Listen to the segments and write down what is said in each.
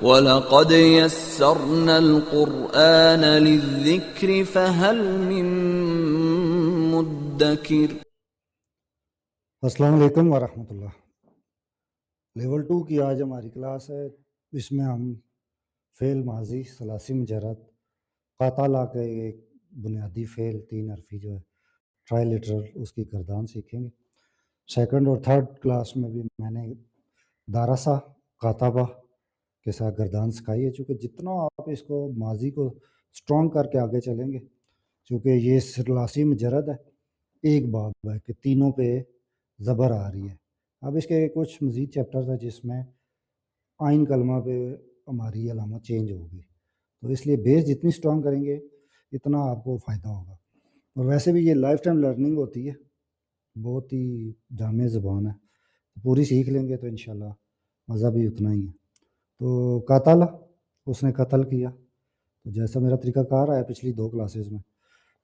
وَلَقَدْ يَسَّرْنَا الْقُرْآنَ لِلذِّكْرِ فَهَلْ مِن مُدَّكِرٍ۔ السلام علیکم ورحمۃ اللہ۔ لیول 2 کی آج ہماری کلاس ہے۔ اس میں ہم فعل ماضی ثلاثی مجرد قاتل کے ایک بنیادی فعل 3 حرفی جو ہے ٹرائی لیٹرل اس کی گردان سیکھیں گے۔ سیکنڈ اور تھرڈ کلاس میں بھی میں نے دارسا کاتبہ کے ساتھ گردان سکھائی ہے، چونکہ جتنا آپ اس کو ماضی کو اسٹرانگ کر کے آگے چلیں گے، چونکہ یہ ثلاثی مجرد ہے، ایک باب ہے کہ تینوں پہ زبر آ رہی ہے۔ اب اس کے کچھ مزید چیپٹرز ہیں جس میں آئین کلمہ پہ ہماری علامت چینج ہوگی، تو اس لیے بیس جتنی اسٹرانگ کریں گے اتنا آپ کو فائدہ ہوگا۔ اور ویسے بھی یہ لائف ٹائم لرننگ ہوتی ہے، بہت ہی جامع زبان ہے، پوری سیکھ لیں گے تو انشاءاللہ مزہ بھی اتنا ہی ہے۔ تو قاتل، اس نے قتل کیا، تو جیسا میرا طریقہ کار آیا پچھلی 2 کلاسز میں،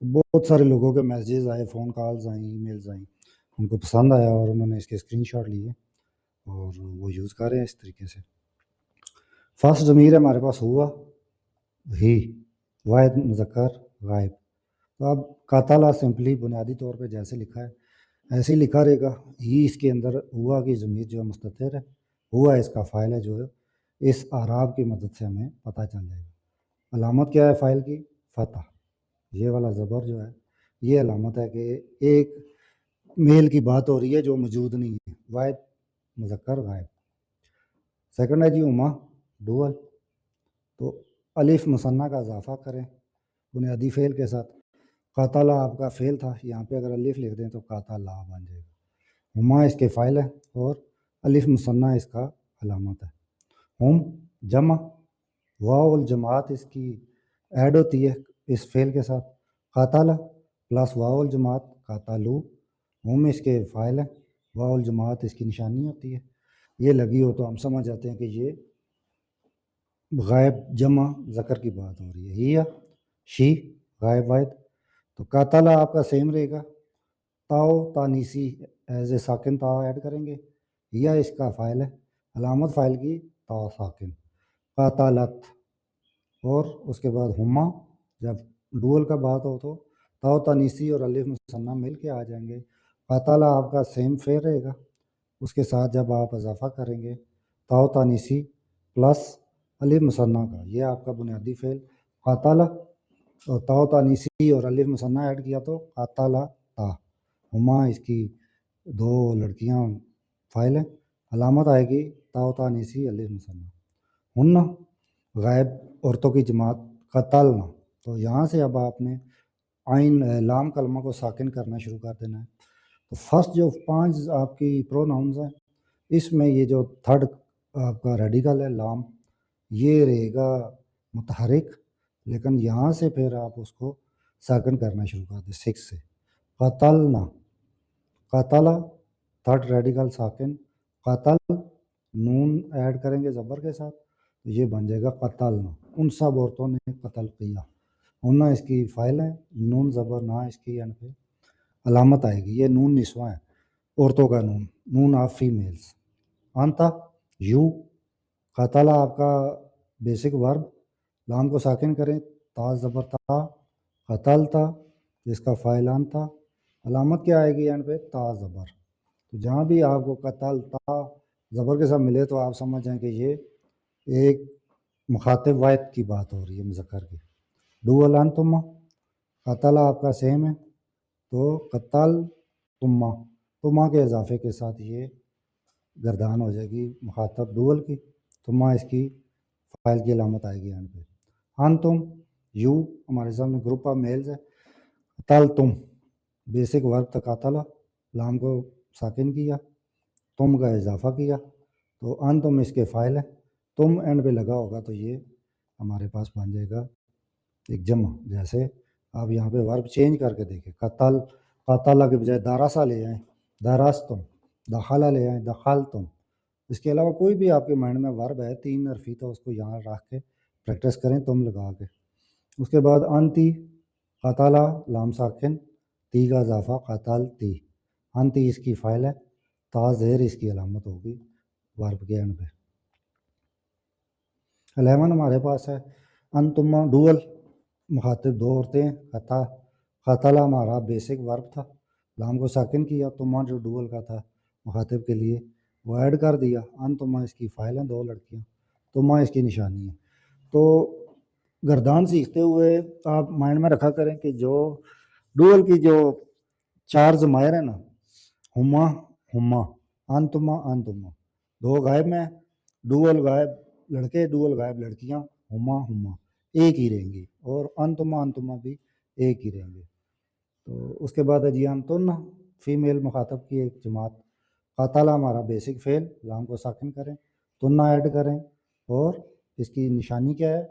بہت سارے لوگوں کے میسیجز آئے، فون کالز آئیں، ای میلز آئیں، ان کو پسند آیا اور انہوں نے اس کے اسکرین شاٹ لیے اور وہ یوز کر رہے ہیں اس طریقے سے۔ فرسٹ ضمیر ہے ہمارے پاس ہوا، ہی، واحد مذکر غائب۔ تو اب قاتل سمپلی بنیادی طور پہ جیسے لکھا ہے ایسے ہی لکھا رہے گا۔ ہی اس کے اندر ہوا کی ضمیر جو ہے مستتر ہے، ہوا اس کا فاعل ہے، جو ہے اس اعراب کی مدد سے ہمیں پتہ چل جائے گا۔ علامت کیا ہے فاعل کی؟ فتح۔ یہ والا زبر جو ہے یہ علامت ہے کہ ایک میل کی بات ہو رہی ہے جو موجود نہیں ہے، واحد مذکر غائب۔ سیکنڈ ہے جی اما، ڈوول، تو الف مثنیٰ کا اضافہ کریں بنیادی فعل کے ساتھ۔ قاتلہ آپ کا فعل تھا، یہاں پہ اگر الف لکھ دیں تو قاتلہ بن جائے گا۔ ہما اس کے فاعل ہے اور الف مثنیٰ اس کا علامت ہے۔ ہم جمع، واو الجماعت اس کی ایڈ ہوتی ہے اس فعل کے ساتھ، قاتلہ پلس واو الجماعت قاتلو، ہم اس کے فاعل ہیں، واو الجماعت اس کی نشانی ہوتی ہے۔ یہ لگی ہو تو ہم سمجھ جاتے ہیں کہ یہ غائب جمع ذکر کی بات ہو رہی ہے۔ ہی شی غائب واحد، تو قاتلہ آپ کا سیم رہے گا، تاؤ تانیسی ایز اے ساکن تا ایڈ کریں گے، یا اس کا فاعل ہے، علامت فاعل کی تا ساکن، قاتلت۔ اور اس کے بعد ہما، جب ڈول کا بات ہو تو تاؤ تانیسی اور الف مثنیٰ مل کے آ جائیں گے۔ قاتلہ آپ کا سیم فعل رہے گا، اس کے ساتھ جب آپ اضافہ کریں گے تاؤ تانیسی پلس الف مثنیٰ کا، یہ آپ کا بنیادی فعل قاتلہ، اور تاؤ تانیسی اور الف مثنیٰ ایڈ کیا تو قاتلہ تا۔ ہما اس کی 2 لڑکیاں فاعل ہیں، علامت آئے گی تاؤ تانیسی الف مثنیٰ۔ ہن غائب عورتوں کی جماعت قتلنا، تو یہاں سے اب آپ نے عین لام کلمہ کو ساکن کرنا شروع کر دینا ہے۔ تو فرسٹ جو 5 آپ کی پروناؤنز ہیں، اس میں یہ جو تھرڈ آپ کا ریڈیکل ہے لام، یہ رہے گا متحرک، لیکن یہاں سے پھر آپ اس کو ساکن کرنا شروع کر دیں 6 سے۔ قتلنا، قاتلہ تھرڈ ریڈیکل ساکن، قتل نون ایڈ کریں گے زبر کے ساتھ تو یہ بن جائے گا قتلنا، ان سب عورتوں نے قتل کیا۔ ہونا اس کی فاعل ہے، نون زبر نہ اس کی اینڈ پہ علامت آئے گی، یہ نون نسواں ہے، عورتوں کا نون، نون آف فیمیلز۔ انتا یو، قاتلہ آپ کا بیسک ورب، لام کو ساکن کریں تا زبر تا، قتلتا جس کا فاعل انتا، علامت کیا آئے گی اینڈ پہ تا زبر۔ تو جہاں بھی آپ کو قتل تا زبر کے ساتھ ملے تو آپ سمجھ جائیں کہ یہ ایک مخاطب واحد کی بات ہو رہی ہے مذکر کی۔ ڈول انتما، قتلہ آپ کا سیم ہے تو قتل تما، تما کے اضافے کے ساتھ یہ گردان ہو جائے گی مخاطب ڈول کی، تما اس کی فاعل کی علامت آئے گی اینڈ پہ۔ انتم یو، ہمارے سامنے گروپ آف میلز ہے، قتل تم بیسک ورب تھا قاتلہ، لام کو ساکن کیا، تم کا اضافہ کیا تو انتم اس کے فاعل ہے، تم اینڈ پہ لگا ہوگا تو یہ ہمارے پاس بن جائے گا ایک جمع۔ جیسے آپ یہاں پہ ورب چینج کر کے دیکھیں، قتل، قاتلہ کے بجائے دارسا لے آئیں، دارستم، دخلہ لے آئیں، دخلتم۔ اس کے علاوہ کوئی بھی آپ کے مائنڈ میں ورب ہے 3 حرفی تو اس کو یہاں رکھ کے پریکٹس کریں تم لگا کے۔ اس کے بعد انتی، قاتلہ لام ساکن، تی کا اضافہ قاتلتی، انتی اس کی فاعل ہے، تا زیر اس کی علامت ہوگی ورب کے اینڈ پہ۔ 11 ہمارے پاس ہے انتما ڈول، مخاطب دو عورتیں ہیں. قتل ہمارا بیسک ورب تھا، لام کو ساکن کیا. تما جو ڈول کا تھا مخاطب کے لیے وہ ایڈ کر دیا. انتما اس کی فائل ہیں، دو لڑکیاں. تما اس کی نشانی ہے. تو گردان سیکھتے ہوئے آپ مائنڈ میں رکھا کریں کہ جو ڈول کی جو 4 ضمائر ہیں نا، ہما ہما، انتما انتما، 2 غائب میں، ڈول غائب لڑکے، ڈول غائب لڑکیاں، ہما ہما ایک ہی رہیں گی، اور انتما انتما بھی ایک ہی رہیں گے. تو اس کے بعد ہے جی انتن، فیمیل مخاطب کی ایک جماعت. قاتل ہمارا بیسک فعل، لام کو ساکن کریں، تنہ ایڈ کریں، اور اس کی نشانی کیا ہے؟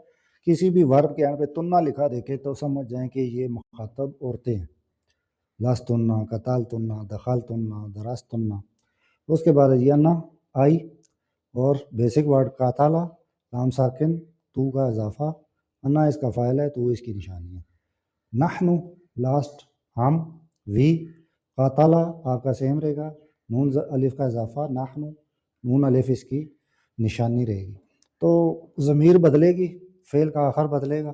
کسی بھی ورب کے اینڈ پہ تنہ لکھا دیکھے تو سمجھ جائیں کہ یہ مخاطب عورتیں ہیں. لستنہ، قتلتنہ، دخلتنہ، درستنہ. اس کے بعد ہے جی انا آئی، اور بیسک ورڈ قاتلہ، لام ساکن، تو کا اضافہ، انا اس کا فاعل ہے، تو اس کی نشانی ہے. نحنو لاسٹ، ہم، وی، قاتلہ آپ کا سیم رہے گا، نون الف کا اضافہ، نحنو، نون الف اس کی نشانی رہے گی. تو ضمیر بدلے گی، فعل کا آخر بدلے گا،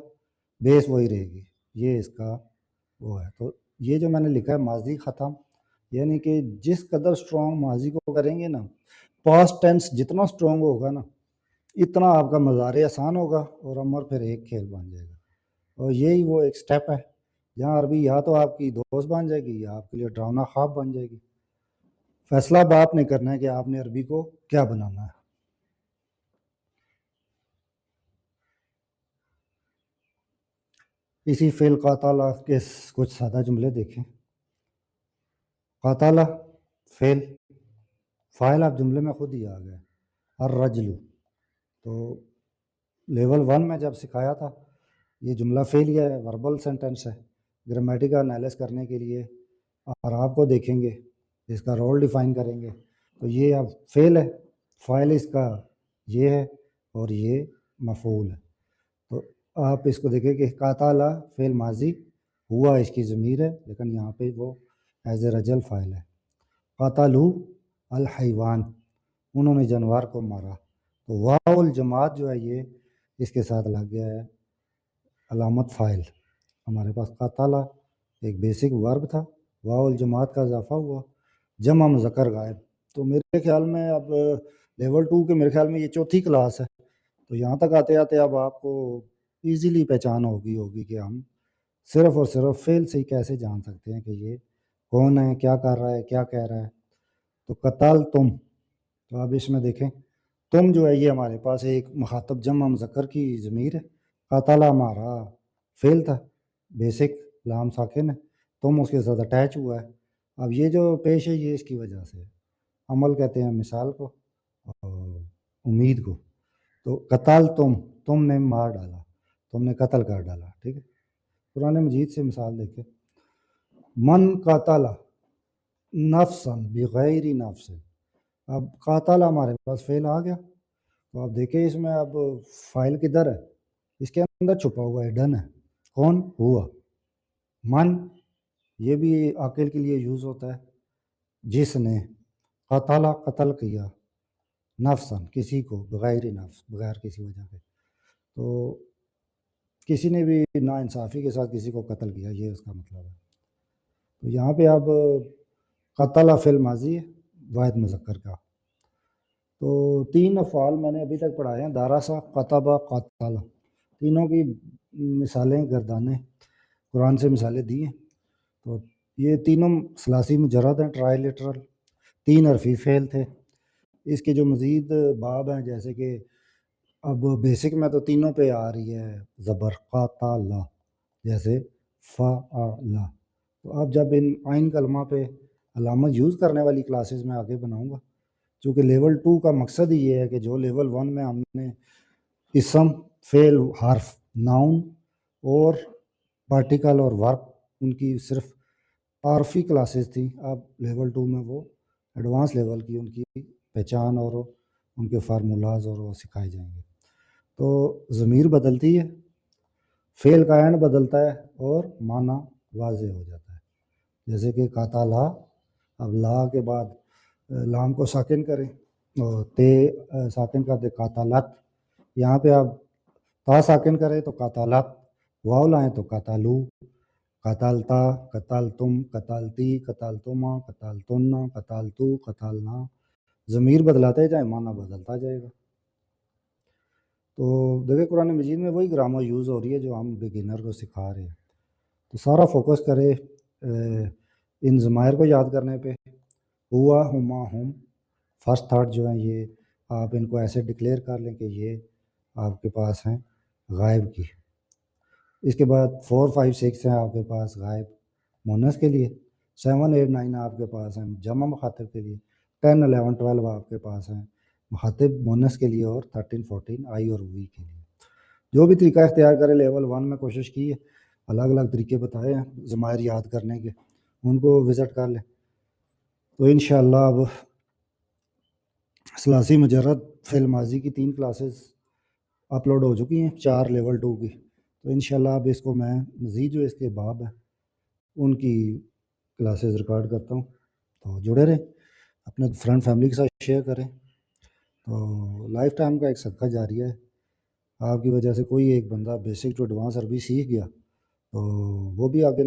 بیس وہی رہے گی. یہ اس کا وہ ہے. تو یہ جو میں نے لکھا ہے ماضی ختم، یعنی کہ جس قدر سٹرونگ ماضی کو کریں گے نا، پاسٹ ٹینس جتنا سٹرونگ ہوگا نا، اتنا آپ کا مضارع آسان ہوگا، اور امر پھر ایک کھیل بن جائے گا. اور یہی وہ ایک سٹیپ ہے جہاں عربی یا تو آپ کی دوست بن جائے گی یا آپ کے لیے ڈراؤنا خواب بن جائے گی. فیصلہ اب آپ نے کرنا ہے کہ آپ نے عربی کو کیا بنانا ہے. اسی فعل قاتلہ کے کچھ سادہ جملے دیکھیں. قاتلہ فعل، فاعل آپ جملے میں خود ہی آ گئے، الرجل. تو لیول 1 میں جب سکھایا تھا، یہ جملہ فعلیہ ہے، وربل سینٹینس ہے. گرامیٹیکل انالائز کرنے کے لیے اور آپ کو دیکھیں گے، اس کا رول ڈیفائن کریں گے. تو یہ اب فعل ہے، فاعل اس کا یہ ہے، اور یہ مفعول ہے. تو آپ اس کو دیکھیں کہ قاتلہ فعل ماضی، ہوا اس کی ضمیر ہے، لیکن یہاں پہ وہ ایز اے رجل فاعل ہے. قاتلو الحیوان، انہوں نے جانور کو مارا. تو واو الجماعت جو ہے یہ اس کے ساتھ لگ گیا ہے علامت فاعل. ہمارے پاس قاتلہ ایک بیسک ورب تھا، واو الجماعت کا اضافہ ہوا، جمع مذکر غائب. تو میرے خیال میں اب لیول 2 کے میرے خیال میں یہ چوتھی کلاس ہے. تو یہاں تک آتے آتے اب آپ کو ایزیلی پہچان ہوگی کہ ہم صرف اور صرف فعل سے ہی کیسے جان سکتے ہیں کہ یہ کون ہے، کیا کر رہا ہے، کیا کہہ رہا ہے. تو قتل تم، تو اب اس میں دیکھیں تم جو ہے یہ ہمارے پاس ایک مخاطب جمع مذکر کی ضمیر ہے. قاتلہ ہمارا فعل تھا، بیسک لام ساکن ہے، تم اس کے ساتھ اٹیچ ہوا ہے. اب یہ جو پیش ہے یہ اس کی وجہ سے ہے. عمل کہتے ہیں مثال کو، اور امید کو. تو قتل تم نے مار ڈالا، تم نے قتل کر ڈالا. ٹھیک ہے. قرآن مجید سے مثال دیکھیں. من قاتل نفسا بغیر نفس. اب قاتل ہمارے پاس فعل آ گیا. تو آپ دیکھیں اس میں اب فائل کدھر ہے؟ اس کے اندر چھپا ہوا ہے، ڈن ہے. کون؟ ہوا. من یہ بھی عاقل کے لیے یوز ہوتا ہے، جس نے قاتل قتل کیا، نفسن کسی کو، بغیر نفس بغیر کسی وجہ کے. تو کسی نے بھی نا انصافی کے ساتھ کسی کو قتل کیا، یہ اس کا مطلب ہے. تو یہاں پہ اب قتل فعل ماضی ہے واحد مذکر کا. تو 3 افعال میں نے ابھی تک پڑھائے ہیں، دارسا، قتبہ، قاتل. تینوں کی مثالیں گردانے قرآن سے مثالیں دی ہیں. تو یہ تینوں ثلاثی مجرد ہیں، ٹرائی لیٹرل، 3 حرفی فعل تھے. اس کے جو مزید باب ہیں، جیسے کہ اب بیسک میں تو تینوں پہ آ رہی ہے زبر، قاتل، جیسے فعل. تو اب جب ان عین کلمہ پہ علامت یوز کرنے والی کلاسز میں آگے بناؤں گا، چونکہ لیول 2 کا مقصد ہی یہ ہے کہ جو لیول 1 میں ہم نے اسم، فعل، حرف، ناؤن اور پارٹیکل اور ورب ان کی صرف تعارفی کلاسز تھیں، اب لیول 2 میں وہ ایڈوانس لیول کی ان کی پہچان اور ان کے فارمولاز اور وہ سکھائے جائیں گے. تو ضمیر بدلتی ہے، فعل کا اینڈ بدلتا ہے، اور معنی واضح ہو جاتا ہے. جیسے کہ قاتلہ، اب لا کے بعد لام کو ساکن کریں اور تے ساکن کر دے، قاتلت. یہاں پہ اب تا ساکن کرے تو قاتلت، واو لائیں تو قاتلو، قتلتا، قتلتم، قتلتی، قتلتما، قتلتن، قتلتو، قتلنا، ضمیر بدلاتے جائیں معنی بدلتا جائے گا۔ تو دیکھیں قرآن مجید میں وہی گرامر یوز ہو رہی ہے جو ہم بگنر کو سکھا رہے ہیں، تو سارا فوکس کرے ان ضمائر کو یاد کرنے پہ۔ ہوا، ہما، ہم، فرسٹ تھرڈ جو ہیں یہ آپ ان کو ایسے ڈکلیئر کر لیں کہ یہ آپ کے پاس ہیں غائب کی۔ اس کے بعد 4 5 6 ہیں آپ کے پاس غائب مونس کے لیے، 7 8 9 آپ کے پاس ہیں جمع مخاطب کے لیے، 10 11 12 آپ کے پاس ہیں مخاطب مونس کے لیے، اور 13 14 آئی اور وی کے لیے۔ جو بھی طریقہ اختیار کرے، لیول 1 میں کوشش کی ہے، الگ الگ طریقے بتائے ہیں ضمائر یاد کرنے کے، ان کو وزٹ کر لیں۔ تو انشاءاللہ اب ثلاثی مجرد فعل ماضی کی 3 کلاسز اپلوڈ ہو چکی ہیں، 4 لیول 2 کی، تو انشاءاللہ اب اس کو میں مزید جو اس کے باب ہیں ان کی کلاسز ریکارڈ کرتا ہوں، تو جڑے رہیں، اپنے فرینڈ فیملی کے ساتھ شیئر کریں۔ تو لائف ٹائم کا ایک صدقہ جاریہ ہے، آپ کی وجہ سے کوئی ایک بندہ بیسک ٹو ایڈوانس عربی سیکھ گیا تو وہ بھی آگے